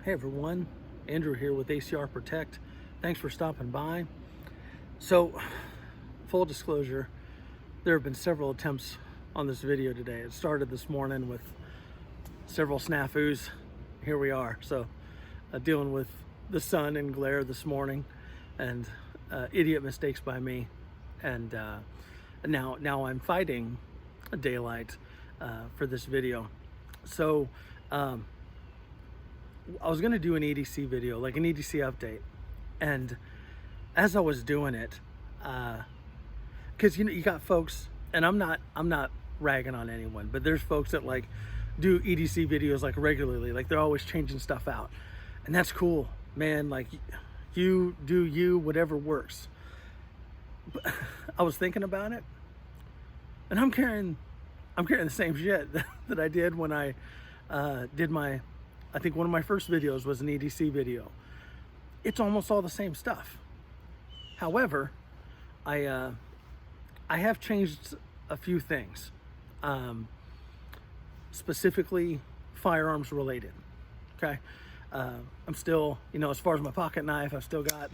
Hey everyone, Andrew here with ACR Protect. Thanks for stopping by. So, full disclosure, there have been several attempts on this video today. It started this morning with several snafus. Here we are. So, dealing with the sun and glare this morning, and idiot mistakes by me, and now I'm fighting daylight for this video. So. I was gonna do an EDC video, like an EDC update, and as I was doing it, because you got folks, and I'm not ragging on anyone, but there's folks that like do EDC videos like regularly, like they're always changing stuff out, and that's cool, man. Like you do you, whatever works. But I was thinking about it, and I'm carrying the same shit that I did when I did my. I think one of my first videos was an EDC video. It's almost all the same stuff. However, I have changed a few things, specifically firearms related. Okay, I'm still, as far as my pocket knife, I've still got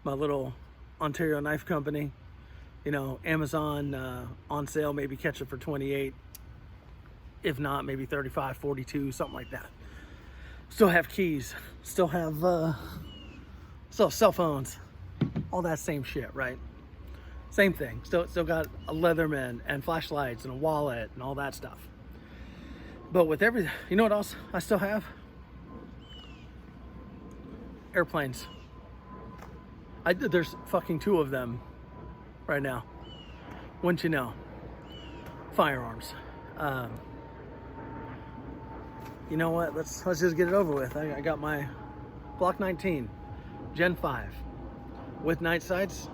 my little Ontario knife company. Amazon on sale, maybe catch it for 28. If not, maybe 35, 42, something like that. Still have keys, still have cell phones, all that same shit, right? Same thing. Still got a Leatherman and flashlights and a wallet and all that stuff. But with everything, you know what else I still have? Airplanes. There's fucking 2 of them right now. Wouldn't you know? Firearms. You know what? Let's just get it over with. I got my Glock 19 Gen 5 with night sights.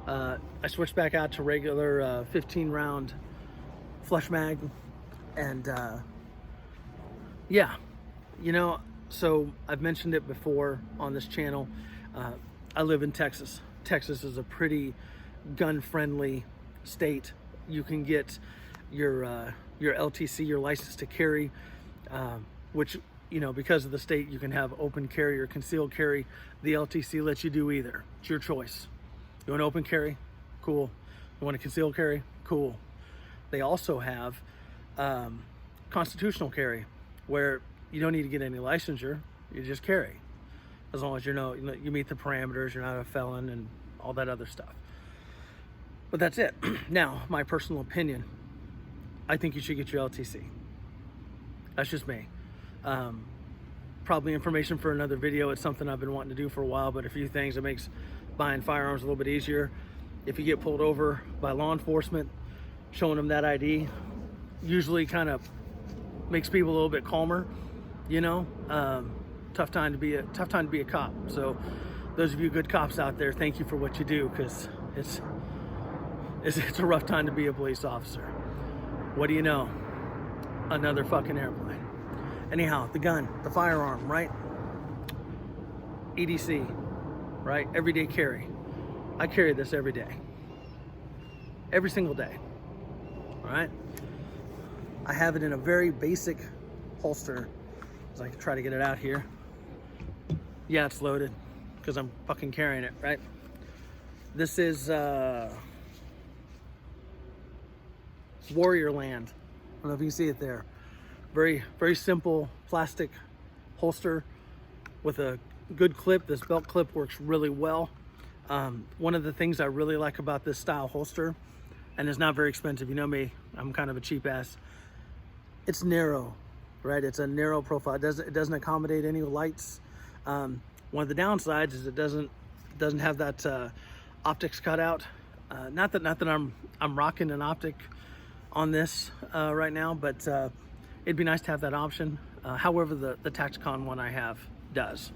I switched back out to regular 15 round flush mag, and yeah, so I've mentioned it before on this channel. I live in Texas. Texas is a pretty gun friendly state. You can get your LTC, your license to carry. Which, because of the state, you can have open carry or concealed carry. The LTC lets you do either. It's your choice. You want open carry? Cool. You want a concealed carry? Cool. They also have constitutional carry, where you don't need to get any licensure. You just carry, as long as you meet the parameters. You're not a felon and all that other stuff. But that's it. Now, my personal opinion, I think you should get your LTC. That's just me. Probably information for another video. It's something I've been wanting to do for a while, but a few things that makes buying firearms a little bit easier. If you get pulled over by law enforcement, showing them that ID usually kind of makes people a little bit calmer. Tough time to be a cop. So those of you good cops out there, thank you for what you do, because it's a rough time to be a police officer. What do you know? Another fucking airplane. Anyhow, the gun, the firearm, right? EDC, right? Everyday carry. I carry this every day. Every single day. All right? I have it in a very basic holster. So I can try to get it out here. Yeah, it's loaded because I'm fucking carrying it, right? This is Warrior Land. I don't know if you can see it there. Very, very simple plastic holster with a good clip. This belt clip works really well. One of the things I really like about this style holster, and it's not very expensive, you know me, I'm kind of a cheap ass. It's narrow, right? It's a narrow profile. It doesn't accommodate any lights. One of the downsides is it doesn't have that optics cutout. Not that I'm rocking an optic on this right now, but it'd be nice to have that option. However, the Tacticon one I have does.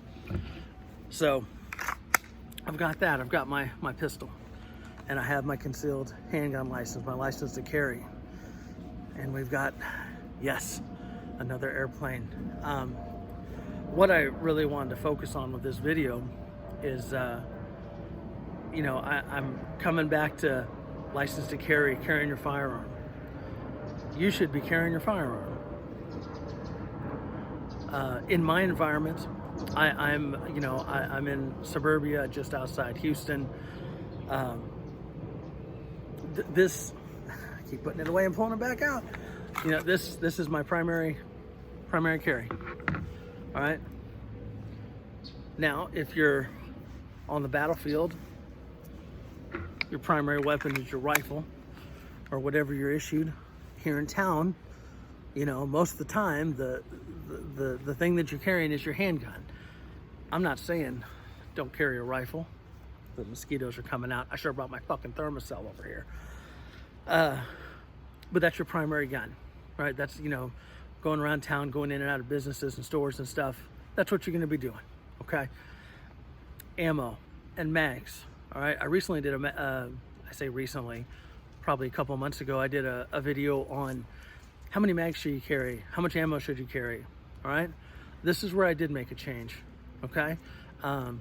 So I've got that. I've got my pistol, and I have my concealed handgun license, my license to carry, and we've got, yes, another airplane. What I really wanted to focus on with this video is, I'm coming back to license to carry, carrying your firearm. You should be carrying your firearm. in my environment, I'm in suburbia just outside Houston. This, I keep putting it away and pulling it back out. This is my primary carry. All right. Now, if you're on the battlefield, your primary weapon is your rifle or whatever you're issued. Here in town, most of the time, the thing that you're carrying is your handgun. I'm not saying don't carry a rifle. The mosquitoes are coming out. I sure brought my fucking thermocell over here. But that's your primary gun, right? That's, going around town, going in and out of businesses and stores and stuff. That's what you're going to be doing, okay? Ammo and mags, all right? I recently did I say recently, probably a couple months ago, I did a video on how many mags should you carry? How much ammo should you carry? All right. This is where I did make a change. Okay. I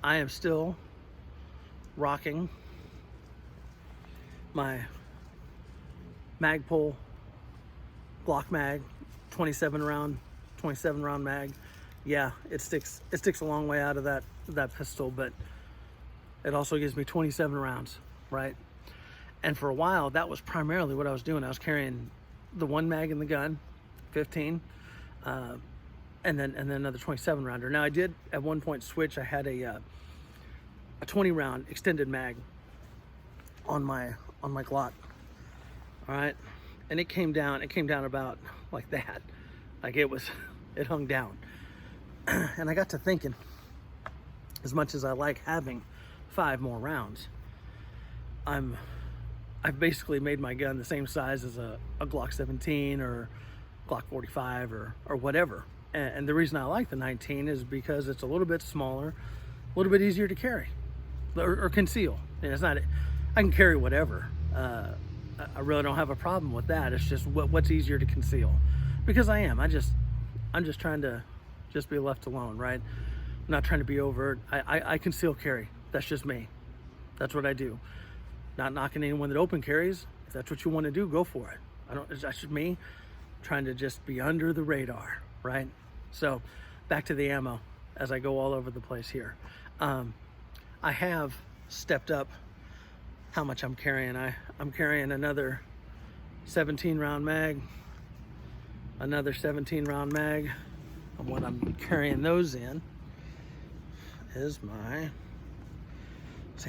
am still rocking my Magpul Glock mag, 27 round mag. Yeah, it sticks a long way out of that pistol, but it also gives me 27 rounds, right? And for a while, that was primarily what I was doing. I was carrying the one mag in the gun, 15, and then another 27 rounder. Now I did at one point switch. I had a 20 round extended mag on my Glock. All right, and it came down about like that, like it hung down. And I got to thinking, as much as I like having 5 more rounds, I've basically made my gun the same size as a Glock 17 or Glock 45 or whatever. And the reason I like the 19 is because it's a little bit smaller, a little bit easier to carry or conceal. And it's not, I can carry whatever. I really don't have a problem with that. It's just what's easier to conceal, because I'm just trying to just be left alone, right? I'm not trying to be overt. I conceal carry. That's just me. That's what I do. Not knocking anyone that open carries. If that's what you want to do, go for it. That's just me trying to just be under the radar, right? So back to the ammo as I go all over the place here. I have stepped up how much I'm carrying. I'm carrying another 17 round mag, another 17 round mag. And what I'm carrying those in is I'm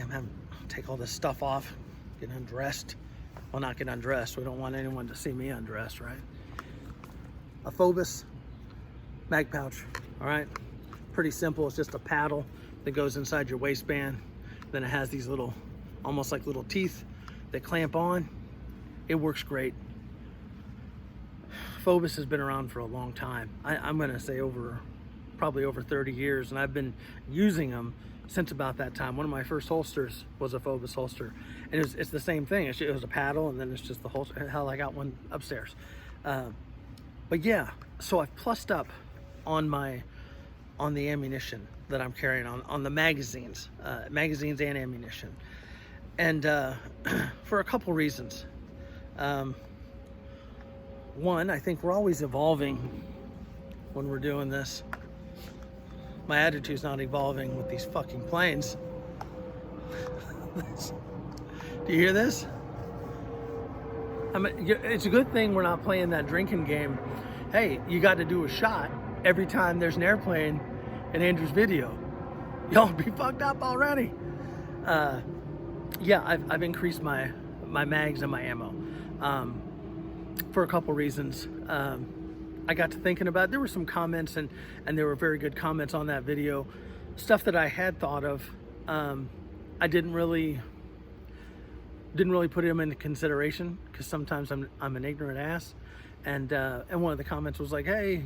having to take all this stuff off, get undressed. Well, not get undressed. We don't want anyone to see me undressed, right? A Phobos mag pouch, all right? Pretty simple. It's just a paddle that goes inside your waistband. Then it has these little, almost like little teeth that clamp on. It works great. Phobos has been around for a long time. I'm gonna say probably over 30 years, and I've been using them since about that time. One of my first holsters was a Phobos holster, and it's the same thing. It was a paddle, and then it's just the holster. Hell, I got one upstairs. But yeah, so I've plussed up on the ammunition that I'm carrying, on the magazines and ammunition, and for a couple reasons. One, I think we're always evolving when we're doing this. My attitude's not evolving with these fucking planes. Do you hear this? It's a good thing we're not playing that drinking game. Hey, you got to do a shot every time there's an airplane in Andrew's video. Y'all be fucked up already. Yeah, I've increased my mags and my ammo for a couple reasons. I got to thinking about, there were some comments and there were very good comments on that video, stuff that I had thought of. I didn't really put them into consideration, because sometimes I'm an ignorant ass, and one of the comments was like, hey,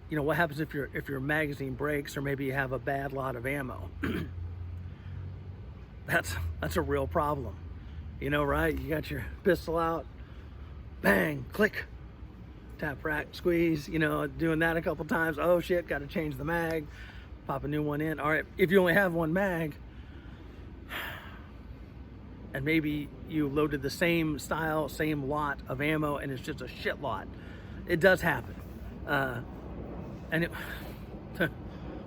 what happens if your magazine breaks, or maybe you have a bad lot of ammo? That's a real problem, right? You got your pistol out, bang, click, tap, rack, squeeze, doing that a couple times. Oh shit, got to change the mag, pop a new one in. All right, if you only have one mag, and maybe you loaded the same style, same lot of ammo, and it's just a shit lot. It does happen. And it,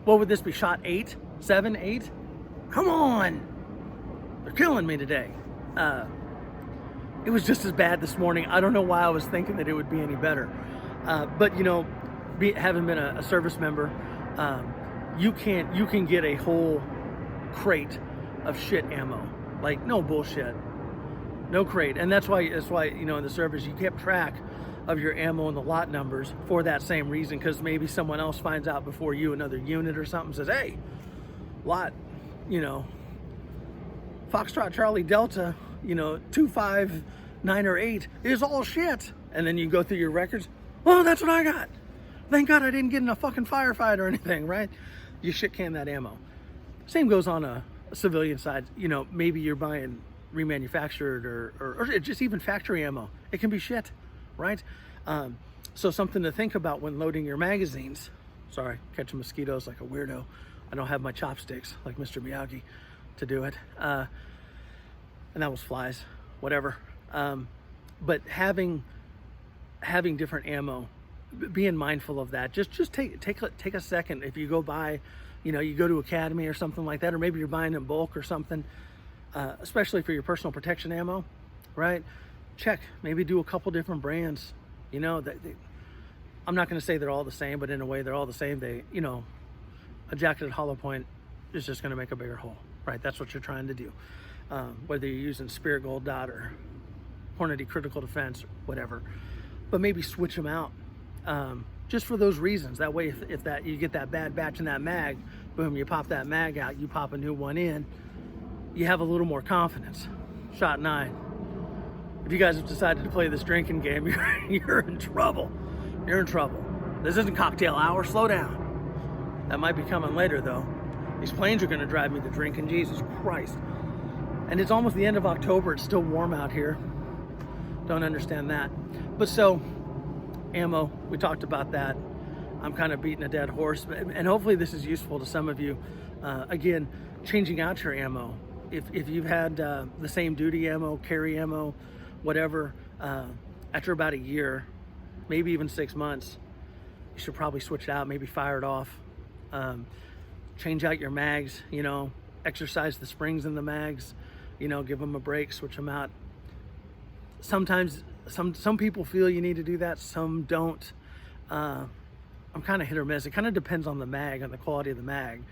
what would this be, shot 8, 7, 8? Come on, they're killing me today. It was just as bad this morning. I don't know why I was thinking that it would be any better. But you know, having been a service member, you can get a whole crate of shit ammo. Like, no bullshit, no crate. And that's why you know, in the service you kept track of your ammo and the lot numbers for that same reason, because maybe someone else finds out before you, another unit or something, says, hey, lot, you know, Foxtrot Charlie Delta, you know, 259 or 8 is all shit. And then you go through your records, oh, that's what I got. Thank God I didn't get in a fucking firefight or anything, right? You shit can that ammo. Same goes on a civilian side. You know, maybe you're buying remanufactured or just even factory ammo. It can be shit, right? So something to think about when loading your magazines. Sorry, catching mosquitoes like a weirdo. I don't have my chopsticks like Mr. Miyagi to do it. And that was flies, whatever. But having different ammo, being mindful of that. Just take a second. If you go buy, you know, you go to Academy or something like that, or maybe you're buying in bulk or something, especially for your personal protection ammo, right? Check, maybe do a couple different brands. You know, I'm not going to say they're all the same, but in a way they're all the same. They, you know, a jacketed hollow point is just going to make a bigger hole, right? That's what you're trying to do. Whether you're using Spirit Gold Dot or Hornady Critical Defense, whatever, but maybe switch them out. Just for those reasons. That way, if that you get that bad batch in that mag, boom, you pop that mag out, you pop a new one in, you have a little more confidence. Shot 9. If you guys have decided to play this drinking game, you're in trouble. You're in trouble. This isn't cocktail hour. Slow down. That might be coming later, though. These planes are going to drive me to drinking. Jesus Christ. And it's almost the end of October. It's still warm out here. Don't understand that. But so, ammo, we talked about that. I'm kind of beating a dead horse, and hopefully this is useful to some of you. Again, changing out your ammo. If you've had the same duty ammo, carry ammo, whatever, after about a year, maybe even 6 months, you should probably switch it out, maybe fire it off. Change out your mags, you know, exercise the springs in the mags, you know, give them a break, switch them out. Sometimes some people feel you need to do that, some don't. I'm kind of hit or miss. It kind of depends on the mag, on the quality of the mag.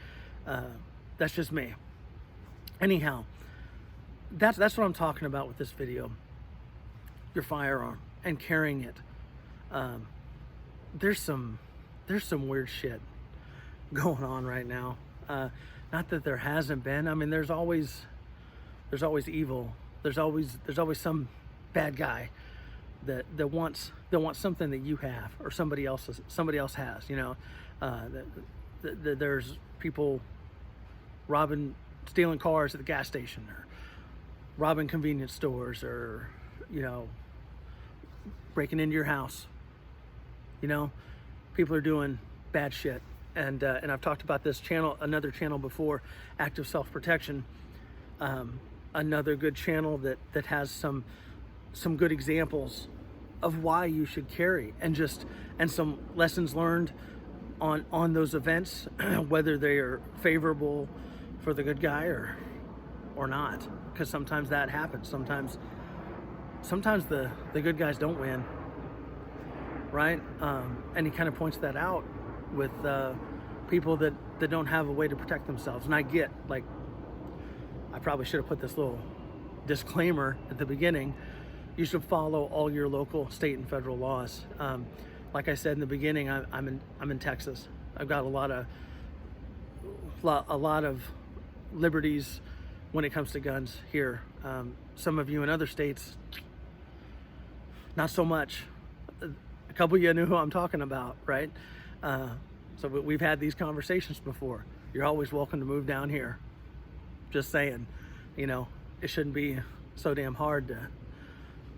That's just me. Anyhow, that's what I'm talking about with this video. Your firearm and carrying it. There's some weird shit going on right now. Not that there hasn't been. I mean, there's always evil. There's always some bad guy that wants something that you have or somebody else has. You know, there's people stealing cars at the gas station, or robbing convenience stores, or, you know, breaking into your house. You know, people are doing bad shit. And I've talked about this channel, another channel before, Active Self-Protection. Another good channel that has some good examples of why you should carry, and some lessons learned on those events, whether they are favorable for the good guy or not, because sometimes that happens. Sometimes the good guys don't win, right? And he kind of points that out with people that don't have a way to protect themselves. And I get, like, I probably should have put this little disclaimer at the beginning. You should follow all your local, state, and federal laws. Like I said in the beginning, I'm in Texas. I've got a lot of liberties when it comes to guns here. Some of you in other states, not so much. A couple of you knew who I'm talking about, right? So we've had these conversations before. You're always welcome to move down here. Just saying, you know, it shouldn't be so damn hard to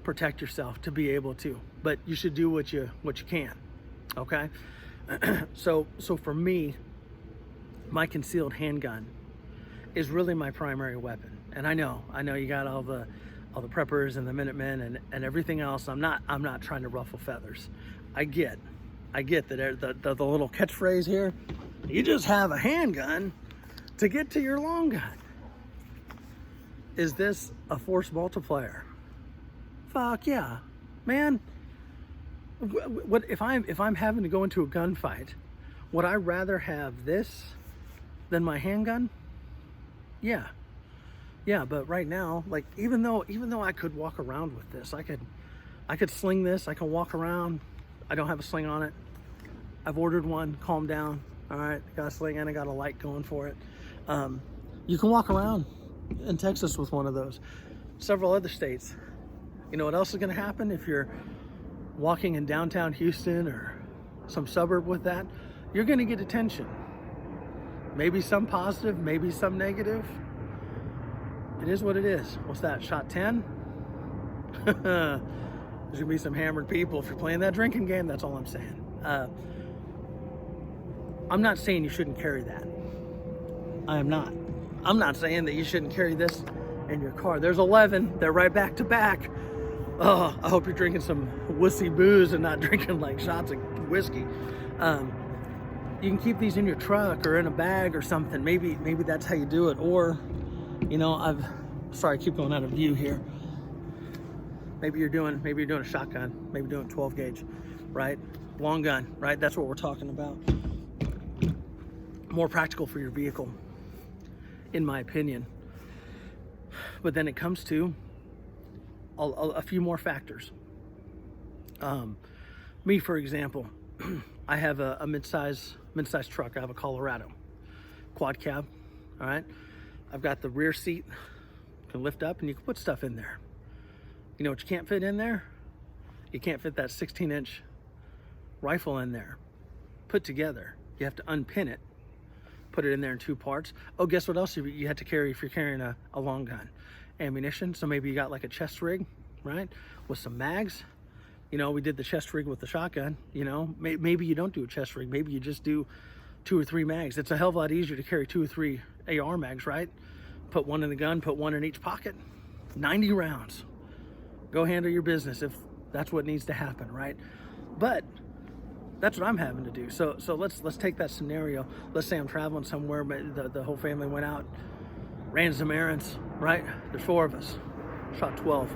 protect yourself, to be able to, but you should do what you can. Okay. So for me, my concealed handgun is really my primary weapon. And I know you got all the preppers and the Minutemen and everything else. I'm not trying to ruffle feathers. I get I get that the little catchphrase here, you just have a handgun to get to your long gun. Is this a force multiplier? Fuck yeah, man. What if I'm having to go into a gunfight? Would I rather have this than my handgun? Yeah, but right now, like even though I could walk around with this, I could sling this. I can walk around. I don't have a sling on it. I've ordered one. Calm down. All right, got a sling and I got a light going for it. You can walk around in Texas with one of those. Several other states. You know what else is going to happen if you're walking in downtown Houston or some suburb with that? You're going to get attention. Maybe some positive, maybe some negative. It is what it is. What's that? Shot 10? There's going to be some hammered people if you're playing that drinking game. That's all I'm saying. I'm not saying you shouldn't carry that. I am not. I'm not saying that you shouldn't carry this in your car. There's 11. They're right back to back. Oh, I hope you're drinking some wussy booze and not drinking like shots of whiskey. You can keep these in your truck or in a bag or something. Maybe that's how you do it. Or, you know, sorry, I keep going out of view here. Maybe you're doing a shotgun. Maybe doing 12 gauge, right? Long gun, right? That's what we're talking about. More practical for your vehicle, in my opinion. But then it comes to a few more factors. Me, for example, I have a mid-size truck. I have a Colorado quad cab. All right, I've got the rear seat, can lift up, and you can put stuff in there. You know what you can't fit in there? You can't fit that 16-inch rifle in there put together. You have to unpin it, put it in there in two parts. Oh, guess what else you have to carry if you're carrying a long gun? Ammunition. So maybe you got like a chest rig, right, with some mags. You know, we did the chest rig with the shotgun. You know, maybe you don't do a chest rig. Maybe you just do 2 or 3 mags. It's a hell of a lot easier to carry 2 or 3 AR mags, right? Put one in the gun, put one in each pocket. 90 rounds. Go handle your business if that's what needs to happen, right? But that's what I'm having to do. So let's take that scenario. Let's say I'm traveling somewhere, but the whole family went out, ran some errands, right? There's 4 of us. Shot 12.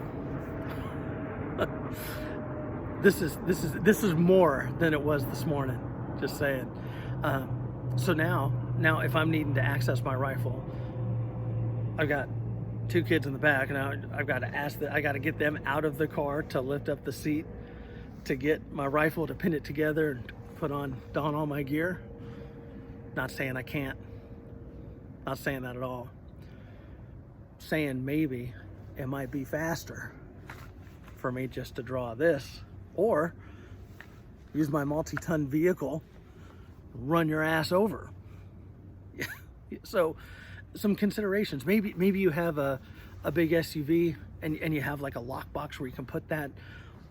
This is more than it was this morning. Just saying. So now if I'm needing to access my rifle, I've got 2 kids in the back, and I've got to get them out of the car to lift up the seat to get my rifle, to pin it together and don all my gear. Not saying I can't. Not saying that at all. Saying maybe it might be faster for me just to draw this, or use my multi-ton vehicle, run your ass over. So some considerations. Maybe you have a big SUV and you have like a lockbox where you can put that,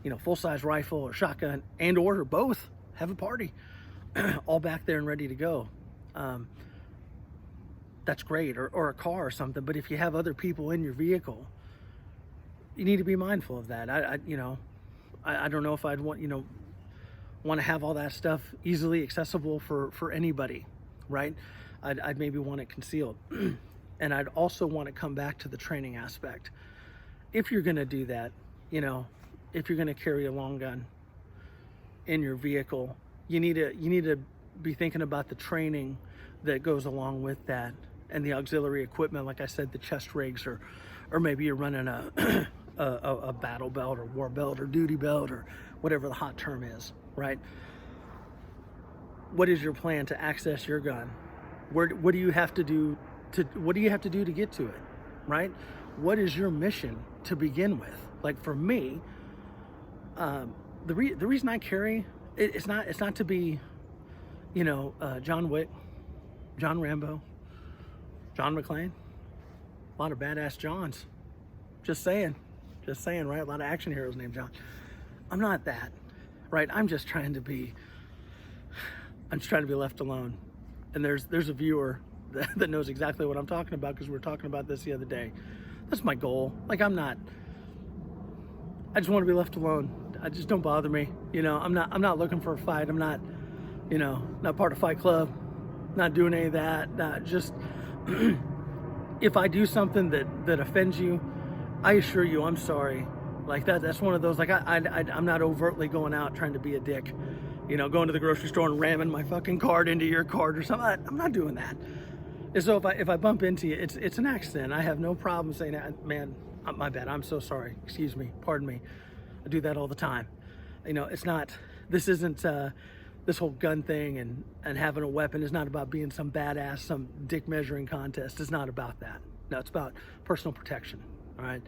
you know, full-size rifle or shotgun or both, have a party all back there and ready to go. That's great. Or a car or something. But if you have other people in your vehicle, you need to be mindful of that. I don't know if I'd want to have all that stuff easily accessible for anybody, right? I'd maybe want it concealed. And I'd also want to come back to the training aspect. If you're going to do that, you know, if you're going to carry a long gun in your vehicle, you need to be thinking about the training that goes along with that and the auxiliary equipment. Like I said, the chest rigs, or maybe you're running a battle belt or war belt or duty belt or whatever the hot term is, right? What is your plan to access your gun? What do you have to do to get to it, right? What is your mission to begin with? Like for me, the reason I carry it's not to be, John Wick, John Rambo, John McClane, a lot of badass Johns. Just saying, right? A lot of action heroes named John. I'm not that, right? I'm just trying to be left alone. And there's a viewer that knows exactly what I'm talking about, because we were talking about this the other day. That's my goal. Like I just want to be left alone. just don't bother me. You know, I'm not looking for a fight. I'm not, you know, not part of Fight Club, not doing any of that. Not just if I do something that offends you, I assure you I'm sorry. Like that's one of those, like I'm not overtly going out trying to be a dick, you know, going to the grocery store and ramming my fucking card into your card or something. I'm not doing that. And so if I bump into you, it's an accident. I have no problem saying, man, my bad, I'm so sorry, excuse me, pardon me. I do that all the time. You know, this isn't this whole gun thing and having a weapon is not about being some badass, some dick measuring contest. It's not about that. No, it's about personal protection, all right?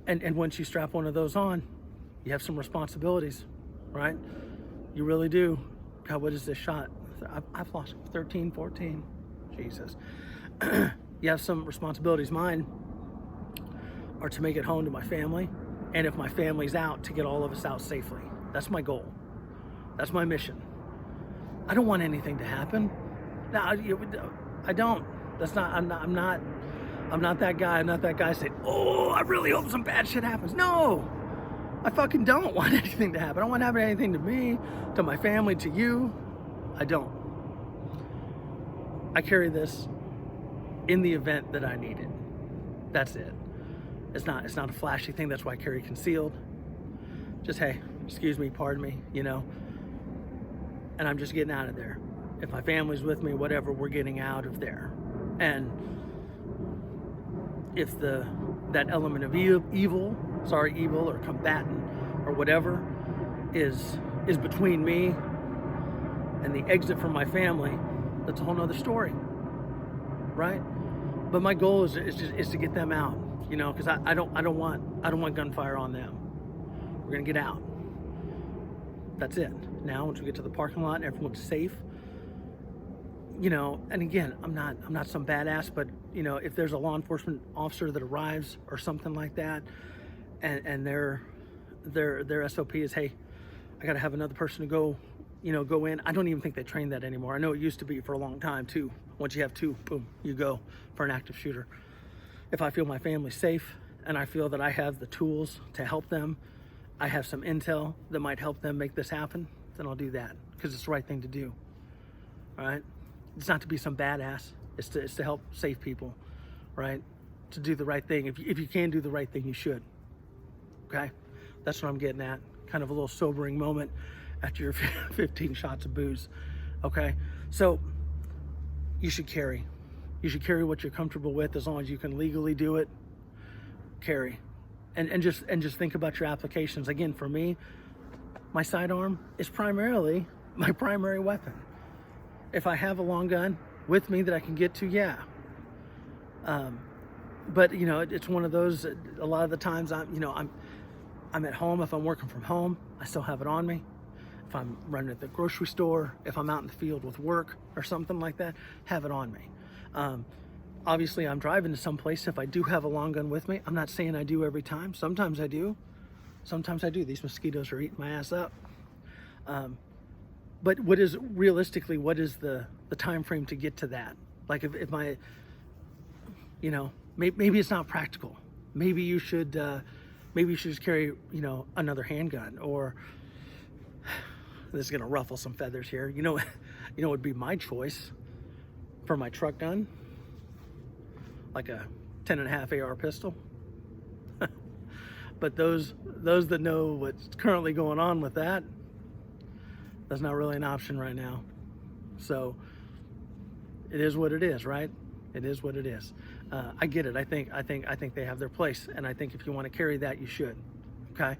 And once you strap one of those on, you have some responsibilities, right? You really do. God, what is this shot? I've lost 13, 14. Jesus. You have some responsibilities. Mine are to make it home to my family, and if my family's out, to get all of us out safely. That's my goal. That's my mission. I don't want anything to happen. No, I don't. That's not. I'm not that guy. I'm not that guy saying, "Oh, I really hope some bad shit happens." No, I fucking don't want anything to happen. I don't want to happen anything to me, to my family, to you. I don't. I carry this in the event that I need it. That's it. It's not a flashy thing. That's why I carry concealed. Just, hey, excuse me, pardon me, you know. And I'm just getting out of there. If my family's with me, whatever, we're getting out of there. And if that element of evil or combatant or whatever is between me and the exit from my family, that's a whole nother story, right? But my goal is to get them out, you know, because I don't want gunfire on them. We're gonna get out. That's it. Now, once we get to the parking lot and everyone's safe, you know, and again, I'm not some badass, but you know, if there's a law enforcement officer that arrives or something like that, and their SOP is, hey, I gotta have another person to go in. I don't even think they train that anymore. I know it used to be for a long time too. Once you have two, boom, you go for an active shooter. If I feel my family's safe and I feel that I have the tools to help them, I have some intel that might help them make this happen, then I'll do that because it's the right thing to do. All right? It's not to be some badass. It's to help save people, right? To do the right thing. If you can do the right thing, you should. Okay? That's what I'm getting at. Kind of a little sobering moment after your 15 shots of booze. Okay? So you should carry. You should carry what you're comfortable with as long as you can legally do it. Carry. And just think about your applications. Again, for me, my sidearm is primarily my primary weapon. If I have a long gun with me that I can get to, yeah. But you know, it's one of those. A lot of the times, I'm at home. If I'm working from home, I still have it on me. If I'm running at the grocery store, if I'm out in the field with work or something like that, have it on me. Obviously, I'm driving to some place. If I do have a long gun with me, I'm not saying I do every time. Sometimes I do. Sometimes I do. These mosquitoes are eating my ass up. But what is the time frame to get to that? Like if my, you know, maybe it's not practical. Maybe you should just carry, you know, another handgun. Or this is gonna ruffle some feathers here. You know would be my choice for my truck gun, like a 10.5 AR pistol. But those that know what's currently going on with that, that's not really an option right now. So it is what it is, right? It is what it is. I get it. I think they have their place, and I think if you want to carry that, you should. Okay,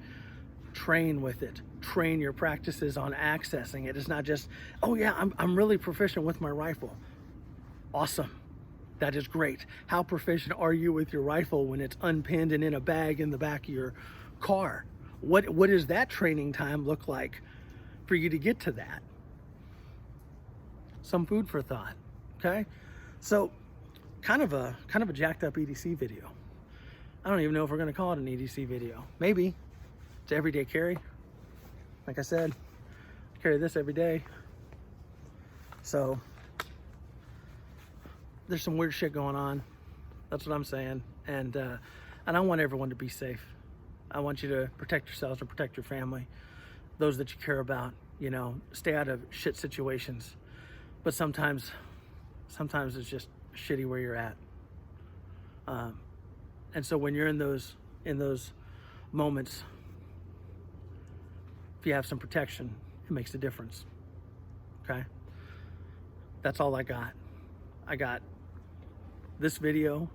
train with it. Train your practices on accessing it. It's not just, oh yeah, I'm really proficient with my rifle. Awesome. That is great. How proficient are you with your rifle when it's unpinned and in a bag in the back of your car? What does that training time look like for you to get to that? Some food for thought. Okay, so kind of a jacked up EDC video. I don't even know if we're going to call it an EDC video. Maybe it's everyday carry. Like I said, I carry this every day. So there's some weird shit going on. That's what I'm saying. And I want everyone to be safe. I want you to protect yourselves and protect your family, those that you care about, you know, stay out of shit situations. But sometimes it's just shitty where you're at. And so when you're in those moments, if you have some protection, it makes a difference. Okay? That's all I got. I got this video,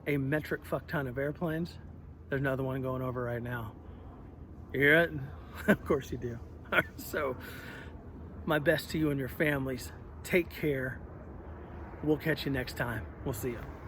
a metric fuck ton of airplanes. There's another one going over right now. You hear it? Of course you do. So, my best to you and your families. Take care. We'll catch you next time. We'll see you.